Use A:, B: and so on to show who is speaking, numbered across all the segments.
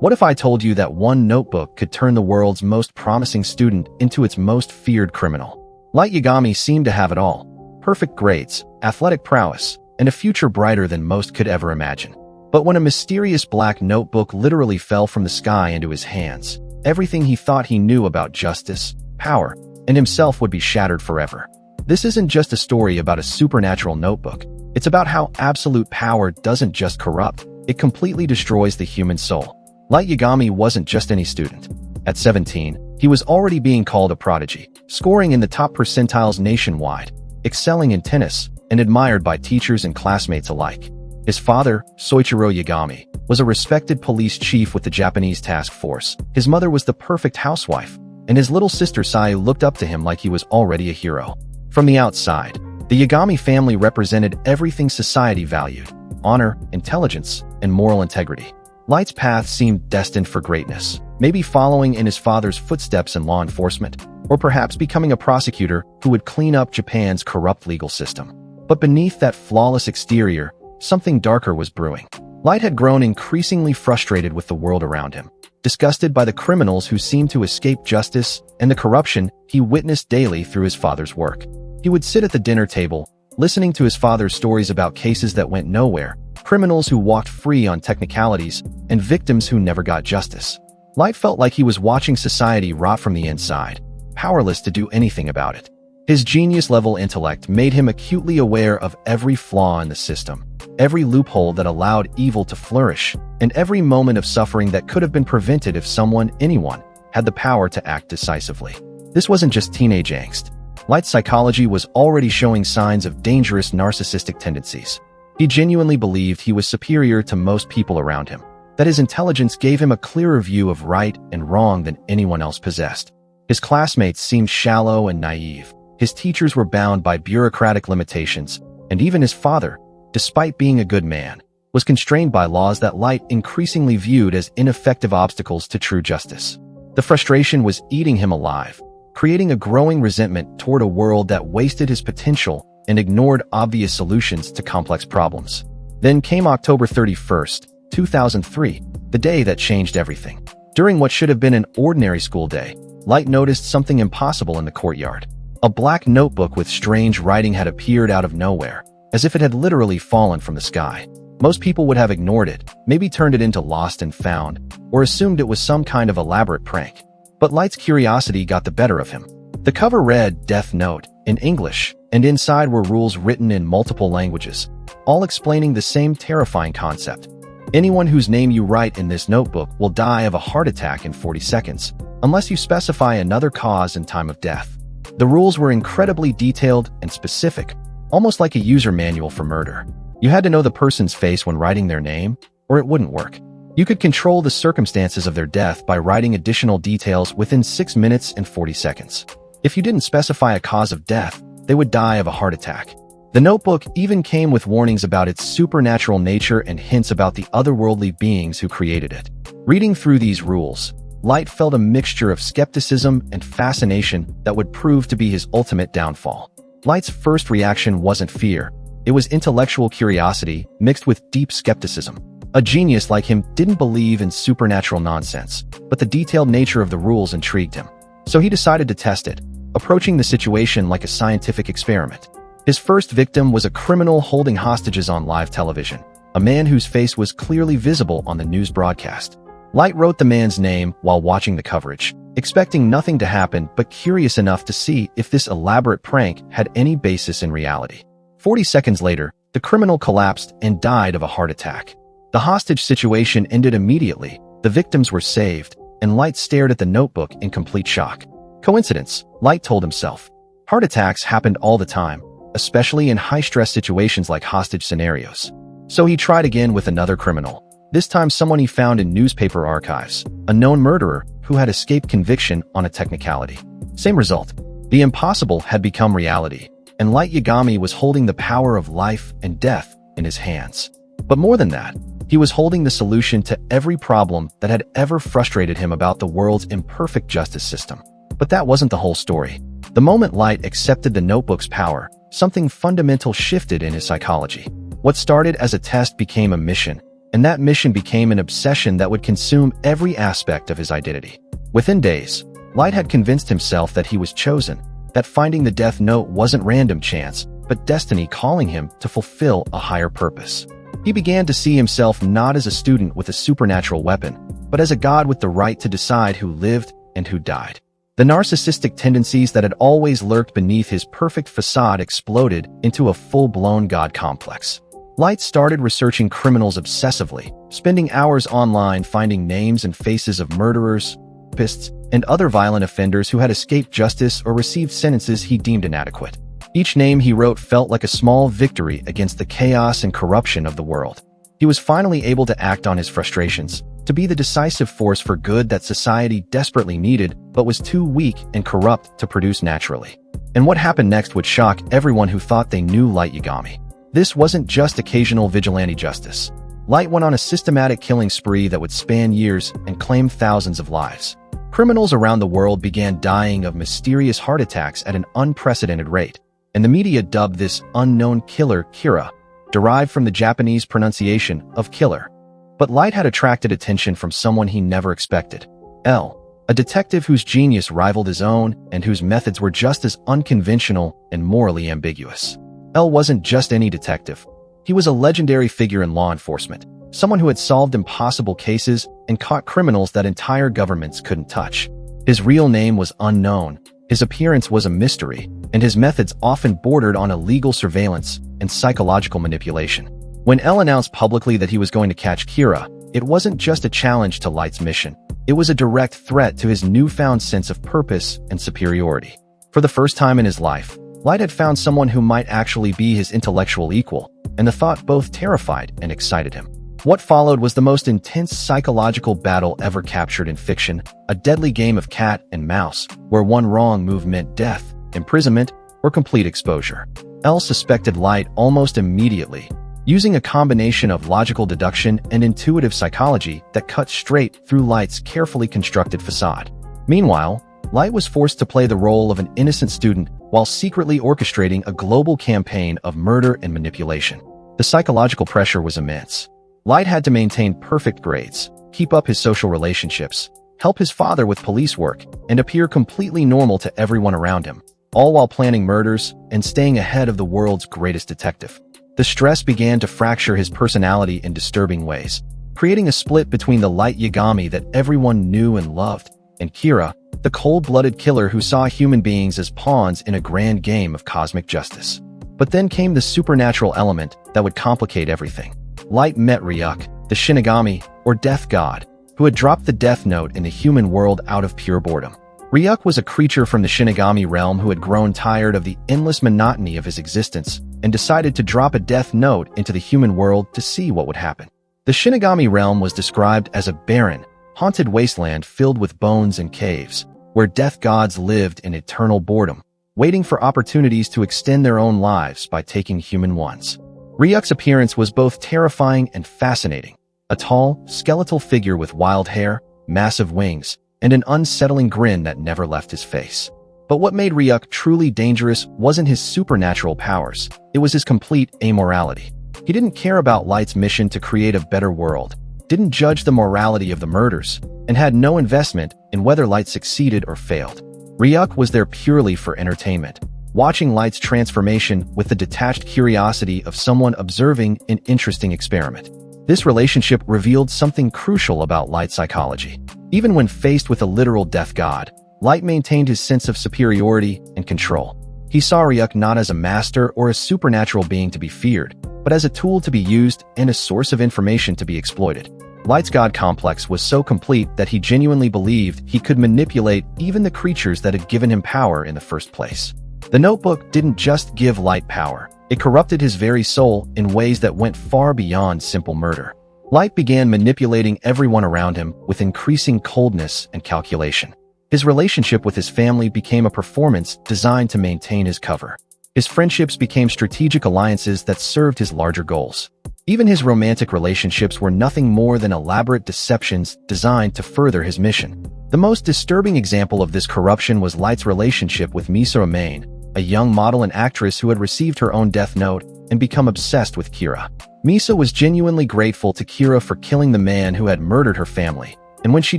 A: What if I told you that one notebook could turn the world's most promising student into its most feared criminal? Light Yagami seemed to have it all: perfect grades, athletic prowess, and a future brighter than most could ever imagine. But when a mysterious black notebook literally fell from the sky into his hands, everything he thought he knew about justice, power, and himself would be shattered forever. This isn't just a story about a supernatural notebook. It's about how absolute power doesn't just corrupt, it completely destroys the human soul. Light Yagami wasn't just any student. At 17, he was already being called a prodigy, scoring in the top percentiles nationwide, excelling in tennis, and admired by teachers and classmates alike. His father, Soichiro Yagami, was a respected police chief with the Japanese task force. His mother was the perfect housewife, and his little sister Sayu looked up to him like he was already a hero. From the outside, the Yagami family represented everything society valued: honor, intelligence, and moral integrity. Light's path seemed destined for greatness, maybe following in his father's footsteps in law enforcement, or perhaps becoming a prosecutor who would clean up Japan's corrupt legal system. But beneath that flawless exterior, something darker was brewing. Light had grown increasingly frustrated with the world around him, disgusted by the criminals who seemed to escape justice and the corruption he witnessed daily through his father's work. He would sit at the dinner table, listening to his father's stories about cases that went nowhere, criminals who walked free on technicalities, and victims who never got justice. Light felt like he was watching society rot from the inside, powerless to do anything about it. His genius-level intellect made him acutely aware of every flaw in the system, every loophole that allowed evil to flourish, and every moment of suffering that could have been prevented if anyone, had the power to act decisively. This wasn't just teenage angst. Light's psychology was already showing signs of dangerous narcissistic tendencies. He genuinely believed he was superior to most people around him, that his intelligence gave him a clearer view of right and wrong than anyone else possessed. His classmates seemed shallow and naive. His teachers were bound by bureaucratic limitations, and even his father, despite being a good man, was constrained by laws that Light increasingly viewed as ineffective obstacles to true justice. The frustration was eating him alive, creating a growing resentment toward a world that wasted his potential and ignored obvious solutions to complex problems. Then came October 31st, 2003, the day that changed everything. During what should have been an ordinary school day, Light noticed something impossible in the courtyard. A black notebook with strange writing had appeared out of nowhere, as if it had literally fallen from the sky. Most people would have ignored it, maybe turned it into lost and found, or assumed it was some kind of elaborate prank. But Light's curiosity got the better of him. The cover read "Death Note" in English, and inside were rules written in multiple languages, all explaining the same terrifying concept. Anyone whose name you write in this notebook will die of a heart attack in 40 seconds, unless you specify another cause and time of death. The rules were incredibly detailed and specific, almost like a user manual for murder. You had to know the person's face when writing their name, or it wouldn't work. You could control the circumstances of their death by writing additional details within 6 minutes and 40 seconds. If you didn't specify a cause of death, they would die of a heart attack. The notebook even came with warnings about its supernatural nature and hints about the otherworldly beings who created it. Reading through these rules, Light felt a mixture of skepticism and fascination that would prove to be his ultimate downfall. Light's first reaction wasn't fear. It was intellectual curiosity mixed with deep skepticism. A genius like him didn't believe in supernatural nonsense, but the detailed nature of the rules intrigued him. So he decided to test it, approaching the situation like a scientific experiment. His first victim was a criminal holding hostages on live television, a man whose face was clearly visible on the news broadcast. Light wrote the man's name while watching the coverage, expecting nothing to happen but curious enough to see if this elaborate prank had any basis in reality. 40 seconds later, the criminal collapsed and died of a heart attack. The hostage situation ended immediately, the victims were saved, and Light stared at the notebook in complete shock. Coincidence, Light told himself. Heart attacks happened all the time, especially in high-stress situations like hostage scenarios. So he tried again with another criminal, this time someone he found in newspaper archives, a known murderer who had escaped conviction on a technicality. Same result. The impossible had become reality, and Light Yagami was holding the power of life and death in his hands. But more than that, he was holding the solution to every problem that had ever frustrated him about the world's imperfect justice system. But that wasn't the whole story. The moment Light accepted the notebook's power, something fundamental shifted in his psychology. What started as a test became a mission, and that mission became an obsession that would consume every aspect of his identity. Within days, Light had convinced himself that he was chosen, that finding the Death Note wasn't random chance, but destiny calling him to fulfill a higher purpose. He began to see himself not as a student with a supernatural weapon, but as a god with the right to decide who lived and who died. The narcissistic tendencies that had always lurked beneath his perfect facade exploded into a full-blown god complex. Light started researching criminals obsessively, spending hours online finding names and faces of murderers, rapists, and other violent offenders who had escaped justice or received sentences he deemed inadequate. Each name he wrote felt like a small victory against the chaos and corruption of the world. He was finally able to act on his frustrations, to be the decisive force for good that society desperately needed but was too weak and corrupt to produce naturally. And what happened next would shock everyone who thought they knew Light Yagami. This wasn't just occasional vigilante justice. Light went on a systematic killing spree that would span years and claim thousands of lives. Criminals around the world began dying of mysterious heart attacks at an unprecedented rate, and the media dubbed this unknown killer Kira, derived from the Japanese pronunciation of killer. But Light had attracted attention from someone he never expected. L, a detective whose genius rivaled his own and whose methods were just as unconventional and morally ambiguous. L wasn't just any detective. He was a legendary figure in law enforcement, someone who had solved impossible cases and caught criminals that entire governments couldn't touch. His real name was unknown, his appearance was a mystery, and his methods often bordered on illegal surveillance and psychological manipulation. When L announced publicly that he was going to catch Kira, it wasn't just a challenge to Light's mission. It was a direct threat to his newfound sense of purpose and superiority. For the first time in his life, Light had found someone who might actually be his intellectual equal, and the thought both terrified and excited him. What followed was the most intense psychological battle ever captured in fiction, a deadly game of cat and mouse, where one wrong move meant death, imprisonment, or complete exposure. L suspected Light almost immediately, using a combination of logical deduction and intuitive psychology that cut straight through Light's carefully constructed facade. Meanwhile, Light was forced to play the role of an innocent student while secretly orchestrating a global campaign of murder and manipulation. The psychological pressure was immense. Light had to maintain perfect grades, keep up his social relationships, help his father with police work, and appear completely normal to everyone around him, all while planning murders and staying ahead of the world's greatest detective. The stress began to fracture his personality in disturbing ways, creating a split between the Light Yagami that everyone knew and loved, and Kira, the cold-blooded killer who saw human beings as pawns in a grand game of cosmic justice. But then came the supernatural element that would complicate everything. Light met Ryuk, the Shinigami, or Death God, who had dropped the Death Note in the human world out of pure boredom. Ryuk was a creature from the Shinigami realm who had grown tired of the endless monotony of his existence and decided to drop a Death Note into the human world to see what would happen. The Shinigami realm was described as a barren, haunted wasteland filled with bones and caves, where death gods lived in eternal boredom, waiting for opportunities to extend their own lives by taking human ones. Ryuk's appearance was both terrifying and fascinating, a tall, skeletal figure with wild hair, massive wings, and an unsettling grin that never left his face. But what made Ryuk truly dangerous wasn't his supernatural powers, it was his complete amorality. He didn't care about Light's mission to create a better world, didn't judge the morality of the murders, and had no investment in whether Light succeeded or failed. Ryuk was there purely for entertainment, watching Light's transformation with the detached curiosity of someone observing an interesting experiment. This relationship revealed something crucial about Light's psychology. Even when faced with a literal death god, Light maintained his sense of superiority and control. He saw Ryuk not as a master or a supernatural being to be feared, but as a tool to be used and a source of information to be exploited. Light's god complex was so complete that he genuinely believed he could manipulate even the creatures that had given him power in the first place. The notebook didn't just give Light power, it corrupted his very soul in ways that went far beyond simple murder. Light began manipulating everyone around him with increasing coldness and calculation. His relationship with his family became a performance designed to maintain his cover. His friendships became strategic alliances that served his larger goals. Even his romantic relationships were nothing more than elaborate deceptions designed to further his mission. The most disturbing example of this corruption was Light's relationship with Misora Main, a young model and actress who had received her own death note and become obsessed with Kira. Misa was genuinely grateful to Kira for killing the man who had murdered her family, and when she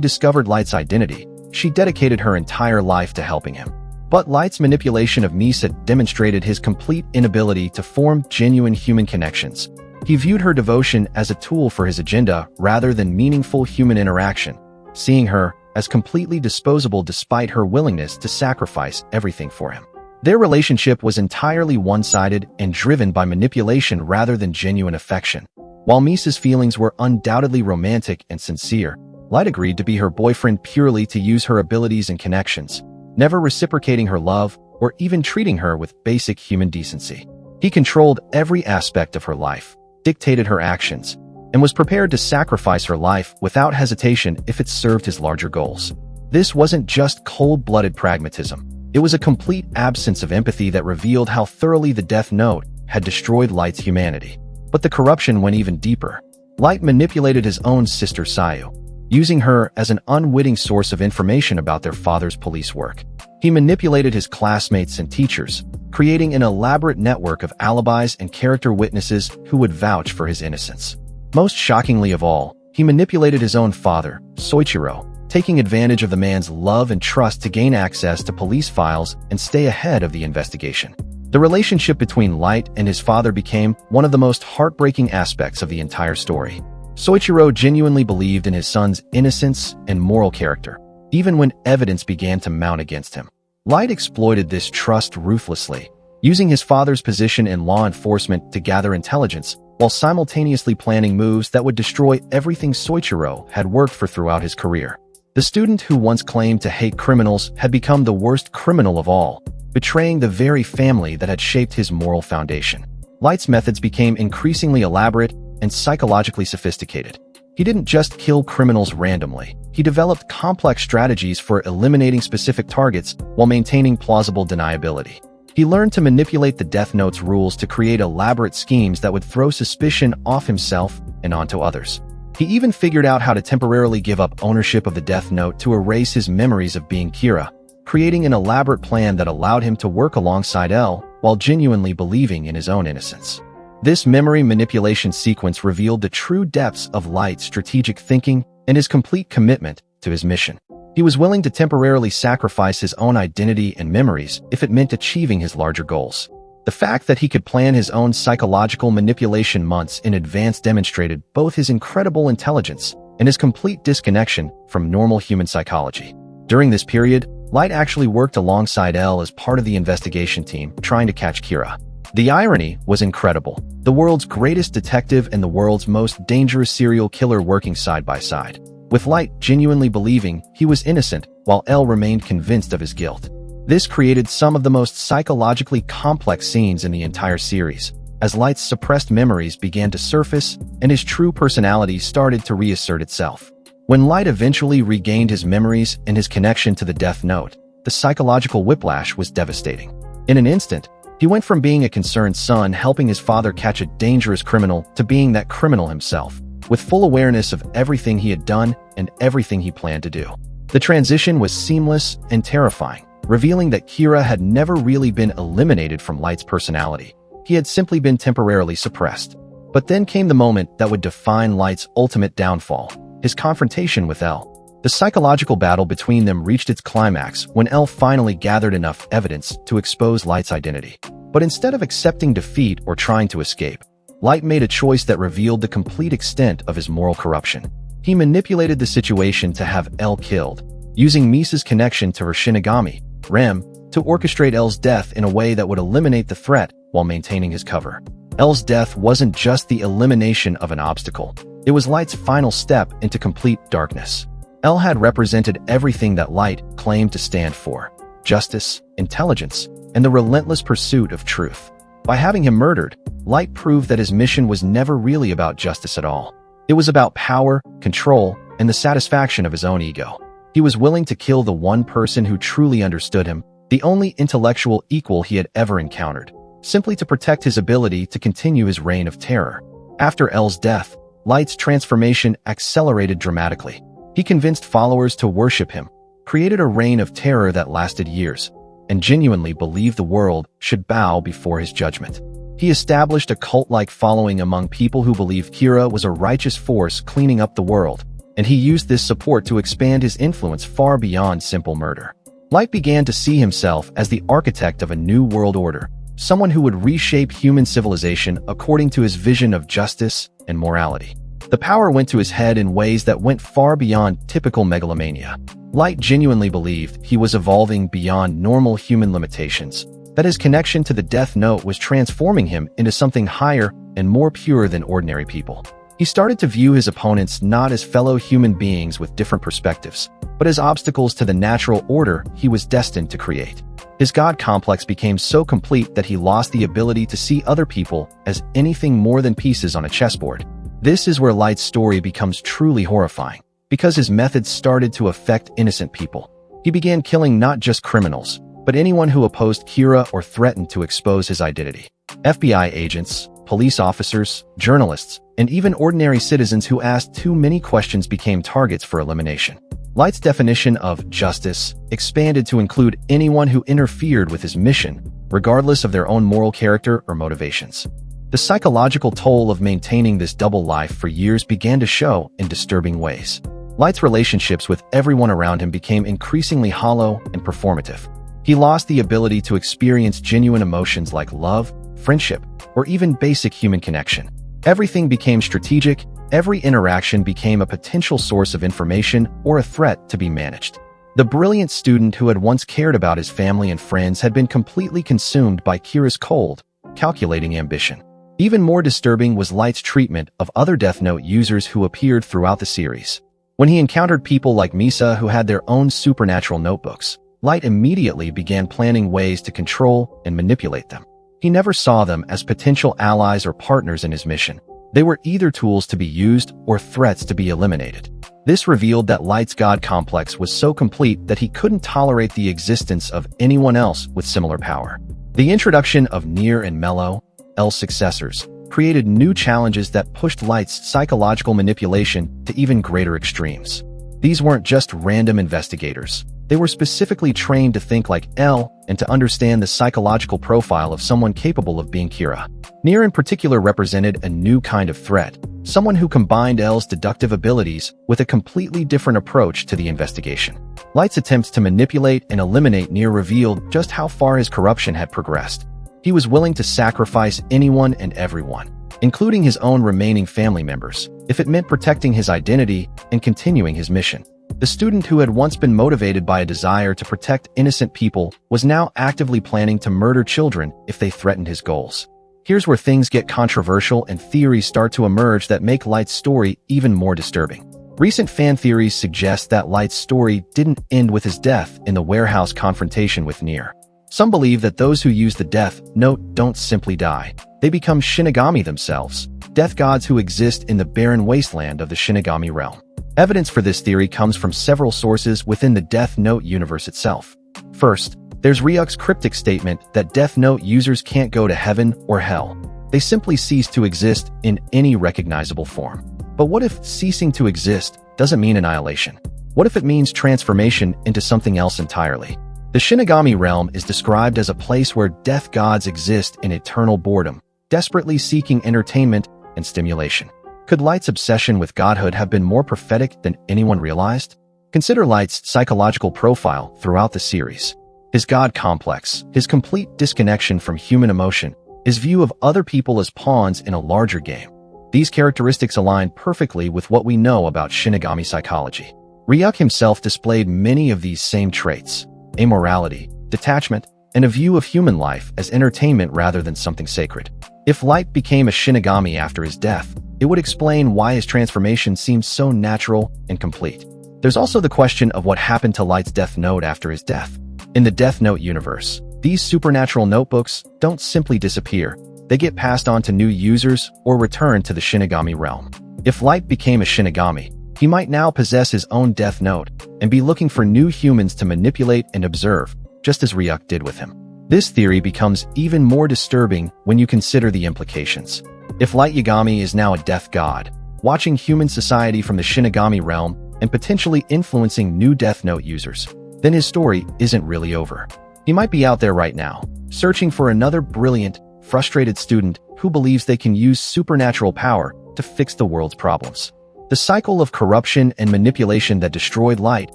A: discovered Light's identity, she dedicated her entire life to helping him. But Light's manipulation of Misa demonstrated his complete inability to form genuine human connections. He viewed her devotion as a tool for his agenda rather than meaningful human interaction, seeing her as completely disposable despite her willingness to sacrifice everything for him. Their relationship was entirely one-sided and driven by manipulation rather than genuine affection. While Misa's feelings were undoubtedly romantic and sincere, Light agreed to be her boyfriend purely to use her abilities and connections, never reciprocating her love or even treating her with basic human decency. He controlled every aspect of her life, dictated her actions, and was prepared to sacrifice her life without hesitation if it served his larger goals. This wasn't just cold-blooded pragmatism. It was a complete absence of empathy that revealed how thoroughly the Death Note had destroyed Light's humanity. But the corruption went even deeper. Light manipulated his own sister Sayu, using her as an unwitting source of information about their father's police work. He manipulated his classmates and teachers, creating an elaborate network of alibis and character witnesses who would vouch for his innocence. Most shockingly of all, he manipulated his own father, Soichiro, taking advantage of the man's love and trust to gain access to police files and stay ahead of the investigation. The relationship between Light and his father became one of the most heartbreaking aspects of the entire story. Soichiro genuinely believed in his son's innocence and moral character, even when evidence began to mount against him. Light exploited this trust ruthlessly, using his father's position in law enforcement to gather intelligence, while simultaneously planning moves that would destroy everything Soichiro had worked for throughout his career. The student who once claimed to hate criminals had become the worst criminal of all, betraying the very family that had shaped his moral foundation. Light's methods became increasingly elaborate and psychologically sophisticated. He didn't just kill criminals randomly. He developed complex strategies for eliminating specific targets while maintaining plausible deniability. He learned to manipulate the Death Note's rules to create elaborate schemes that would throw suspicion off himself and onto others. He even figured out how to temporarily give up ownership of the Death Note to erase his memories of being Kira, creating an elaborate plan that allowed him to work alongside L while genuinely believing in his own innocence. This memory manipulation sequence revealed the true depths of Light's strategic thinking and his complete commitment to his mission. He was willing to temporarily sacrifice his own identity and memories if it meant achieving his larger goals. The fact that he could plan his own psychological manipulation months in advance demonstrated both his incredible intelligence and his complete disconnection from normal human psychology. During this period, Light actually worked alongside L as part of the investigation team trying to catch Kira. The irony was incredible. The world's greatest detective and the world's most dangerous serial killer working side by side, with Light genuinely believing he was innocent while L remained convinced of his guilt. This created some of the most psychologically complex scenes in the entire series, as Light's suppressed memories began to surface and his true personality started to reassert itself. When Light eventually regained his memories and his connection to the Death Note, the psychological whiplash was devastating. In an instant, he went from being a concerned son helping his father catch a dangerous criminal to being that criminal himself, with full awareness of everything he had done and everything he planned to do. The transition was seamless and terrifying, revealing that Kira had never really been eliminated from Light's personality. He had simply been temporarily suppressed. But then came the moment that would define Light's ultimate downfall, his confrontation with L. The psychological battle between them reached its climax when L finally gathered enough evidence to expose Light's identity. But instead of accepting defeat or trying to escape, Light made a choice that revealed the complete extent of his moral corruption. He manipulated the situation to have L killed, using Misa's connection to her Shinigami, Rem, to orchestrate L's death in a way that would eliminate the threat while maintaining his cover. L's death wasn't just the elimination of an obstacle. It was Light's final step into complete darkness. L had represented everything that Light claimed to stand for: justice, intelligence, and the relentless pursuit of truth. By having him murdered, Light proved that his mission was never really about justice at all. It was about power, control, and the satisfaction of his own ego. He was willing to kill the one person who truly understood him, the only intellectual equal he had ever encountered, simply to protect his ability to continue his reign of terror. After L's death, Light's transformation accelerated dramatically. He convinced followers to worship him, created a reign of terror that lasted years, and genuinely believed the world should bow before his judgment. He established a cult-like following among people who believed Kira was a righteous force cleaning up the world, and he used this support to expand his influence far beyond simple murder. Light began to see himself as the architect of a new world order, someone who would reshape human civilization according to his vision of justice and morality. The power went to his head in ways that went far beyond typical megalomania. Light genuinely believed he was evolving beyond normal human limitations, that his connection to the Death Note was transforming him into something higher and more pure than ordinary people. He started to view his opponents not as fellow human beings with different perspectives, but as obstacles to the natural order he was destined to create. His God complex became so complete that he lost the ability to see other people as anything more than pieces on a chessboard. This is where Light's story becomes truly horrifying, because his methods started to affect innocent people. He began killing not just criminals, but anyone who opposed Kira or threatened to expose his identity. FBI agents, police officers, journalists, and even ordinary citizens who asked too many questions became targets for elimination. Light's definition of justice expanded to include anyone who interfered with his mission, regardless of their own moral character or motivations. The psychological toll of maintaining this double life for years began to show in disturbing ways. Light's relationships with everyone around him became increasingly hollow and performative. He lost the ability to experience genuine emotions like love, friendship, or even basic human connection. Everything became strategic. Every interaction became a potential source of information or a threat to be managed. The brilliant student who had once cared about his family and friends had been completely consumed by Kira's cold, calculating ambition. Even more disturbing was Light's treatment of other Death Note users who appeared throughout the series. When he encountered people like Misa who had their own supernatural notebooks, Light immediately began planning ways to control and manipulate them. He never saw them as potential allies or partners in his mission. They were either tools to be used or threats to be eliminated. This revealed that Light's God complex was so complete that he couldn't tolerate the existence of anyone else with similar power. The introduction of Nier and Mello, L's successors, created new challenges that pushed Light's psychological manipulation to even greater extremes. These weren't just random investigators. They were specifically trained to think like L and to understand the psychological profile of someone capable of being Kira. Nier in particular represented a new kind of threat, someone who combined L's deductive abilities with a completely different approach to the investigation. Light's attempts to manipulate and eliminate Nier revealed just how far his corruption had progressed. He was willing to sacrifice anyone and everyone, including his own remaining family members, if it meant protecting his identity and continuing his mission. The student who had once been motivated by a desire to protect innocent people was now actively planning to murder children if they threatened his goals. Here's where things get controversial and theories start to emerge that make Light's story even more disturbing. Recent fan theories suggest that Light's story didn't end with his death in the warehouse confrontation with Nier. Some believe that those who use the Death Note don't simply die. They become Shinigami themselves, death gods who exist in the barren wasteland of the Shinigami realm. Evidence for this theory comes from several sources within the Death Note universe itself. First, there's Ryuk's cryptic statement that Death Note users can't go to heaven or hell. They simply cease to exist in any recognizable form. But what if ceasing to exist doesn't mean annihilation? What if it means transformation into something else entirely? The Shinigami realm is described as a place where death gods exist in eternal boredom, desperately seeking entertainment and stimulation. Could Light's obsession with godhood have been more prophetic than anyone realized? Consider Light's psychological profile throughout the series. His God complex, his complete disconnection from human emotion, his view of other people as pawns in a larger game. These characteristics align perfectly with what we know about Shinigami psychology. Ryuk himself displayed many of these same traits: amorality, detachment, and a view of human life as entertainment rather than something sacred. If Light became a Shinigami after his death, it would explain why his transformation seems so natural and complete. There's also the question of what happened to Light's Death Note after his death. In the Death Note universe, these supernatural notebooks don't simply disappear. They get passed on to new users or return to the Shinigami realm. If Light became a Shinigami, he might now possess his own Death Note and be looking for new humans to manipulate and observe, just as Ryuk did with him. This theory becomes even more disturbing when you consider the implications. If Light Yagami is now a death god, watching human society from the Shinigami realm and potentially influencing new Death Note users, then his story isn't really over. He might be out there right now, searching for another brilliant, frustrated student who believes they can use supernatural power to fix the world's problems. The cycle of corruption and manipulation that destroyed Light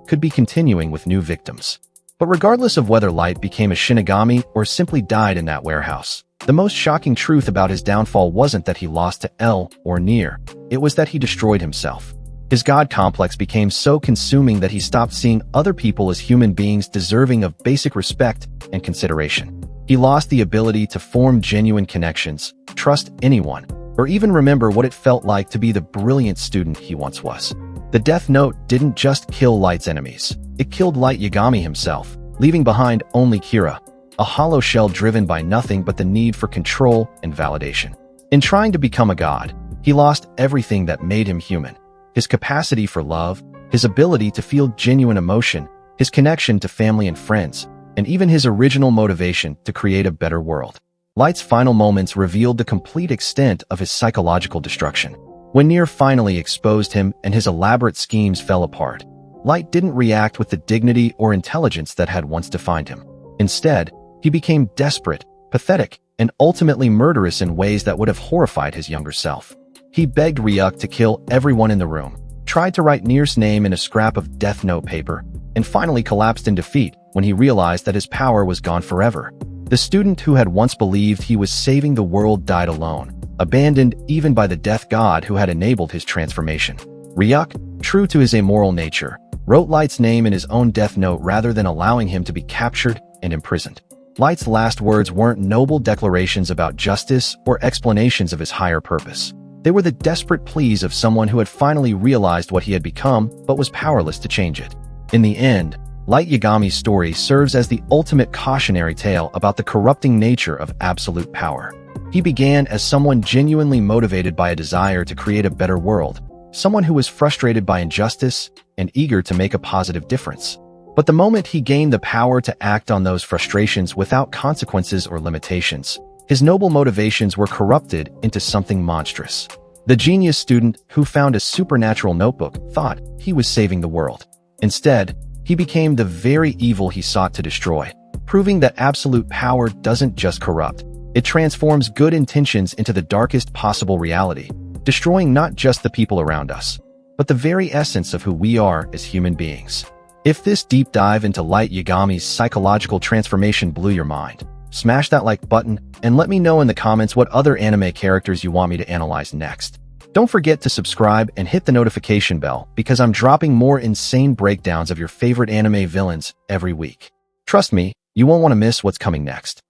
A: could be continuing with new victims. But regardless of whether Light became a Shinigami or simply died in that warehouse, the most shocking truth about his downfall wasn't that he lost to L or Nier, it was that he destroyed himself. His god complex became so consuming that he stopped seeing other people as human beings deserving of basic respect and consideration. He lost the ability to form genuine connections, trust anyone, or even remember what it felt like to be the brilliant student he once was. The Death Note didn't just kill Light's enemies, it killed Light Yagami himself, leaving behind only Kira, a hollow shell driven by nothing but the need for control and validation. In trying to become a god, he lost everything that made him human. His capacity for love, his ability to feel genuine emotion, his connection to family and friends, and even his original motivation to create a better world. Light's final moments revealed the complete extent of his psychological destruction. When Nier finally exposed him and his elaborate schemes fell apart, Light didn't react with the dignity or intelligence that had once defined him. Instead, he became desperate, pathetic, and ultimately murderous in ways that would have horrified his younger self. He begged Ryuk to kill everyone in the room, tried to write Nier's name in a scrap of Death Note paper, and finally collapsed in defeat when he realized that his power was gone forever. The student who had once believed he was saving the world died alone, abandoned even by the death god who had enabled his transformation. Ryuk, true to his amoral nature, wrote Light's name in his own Death Note rather than allowing him to be captured and imprisoned. Light's last words weren't noble declarations about justice or explanations of his higher purpose. They were the desperate pleas of someone who had finally realized what he had become but was powerless to change it. In the end, Light Yagami's story serves as the ultimate cautionary tale about the corrupting nature of absolute power. He began as someone genuinely motivated by a desire to create a better world, someone who was frustrated by injustice and eager to make a positive difference. But the moment he gained the power to act on those frustrations without consequences or limitations, his noble motivations were corrupted into something monstrous. The genius student who found a supernatural notebook thought he was saving the world. Instead, he became the very evil he sought to destroy, proving that absolute power doesn't just corrupt, it transforms good intentions into the darkest possible reality, destroying not just the people around us, but the very essence of who we are as human beings. If this deep dive into Light Yagami's psychological transformation blew your mind, smash that like button and let me know in the comments what other anime characters you want me to analyze next. Don't forget to subscribe and hit the notification bell because I'm dropping more insane breakdowns of your favorite anime villains every week. Trust me, you won't want to miss what's coming next.